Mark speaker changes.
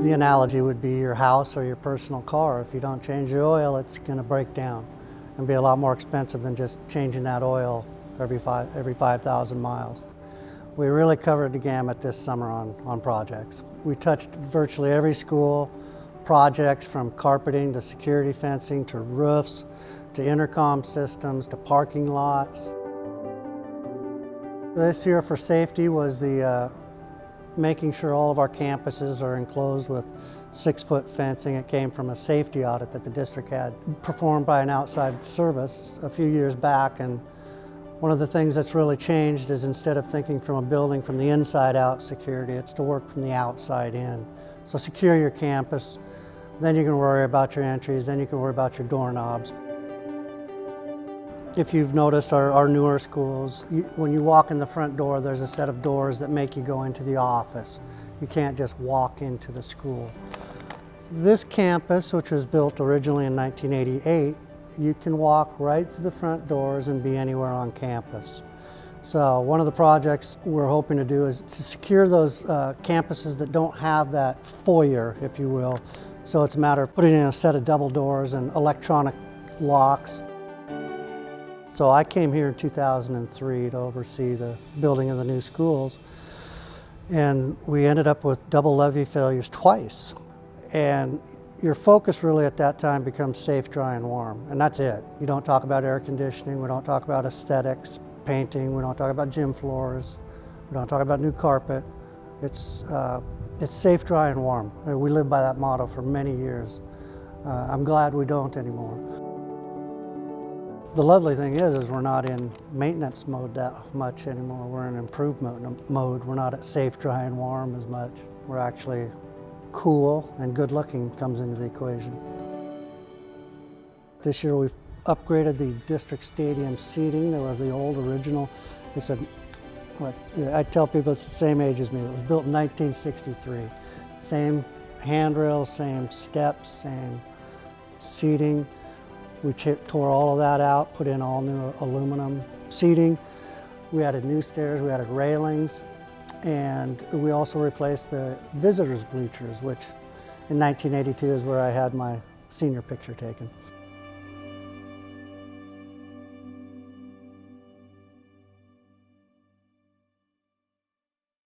Speaker 1: The analogy would be your house or your personal car. If you don't change the oil, it's going to break down and be a lot more expensive than just changing that oil every 5,000 miles. We really covered the gamut this summer on projects. We touched virtually every school, projects from carpeting to security fencing to roofs to intercom systems to parking lots. This year for safety was the making sure all of our campuses are enclosed with 6-foot fencing. It came from a safety audit that the district had performed by an outside service a few years back, and one of the things that's really changed is instead of thinking from a building from the inside out security, it's to work from the outside in. So secure your campus, then you can worry about your entries, then you can worry about your doorknobs. If you've noticed our newer schools, when you walk in the front door, there's a set of doors that make you go into the office. You can't just walk into the school. This campus, which was built originally in 1988, you can walk right through the front doors and be anywhere on campus. So one of the projects we're hoping to do is to secure those campuses that don't have that foyer, if you will. So it's a matter of putting in a set of double doors and electronic locks. So I came here in 2003 to oversee the building of the new schools, and we ended up with double levee failures twice. And your focus really at that time becomes safe, dry, and warm, and that's it. You don't talk about air conditioning, we don't talk about aesthetics, painting, we don't talk about gym floors, we don't talk about new carpet. It's safe, dry, and warm. We lived by that motto for many years. I'm glad we don't anymore. The lovely thing is we're not in maintenance mode that much anymore. We're in improvement mode. We're not at safe, dry, and warm as much. We're actually cool and good looking comes into the equation. This year we've upgraded the district stadium seating. They were the old original. It's I tell people it's the same age as me. It was built in 1963. Same handrails, same steps, same seating. We tore all of that out, put in all new aluminum seating. We added new stairs, we added railings, and we also replaced the visitors' bleachers, which in 1982 is where I had my senior picture taken.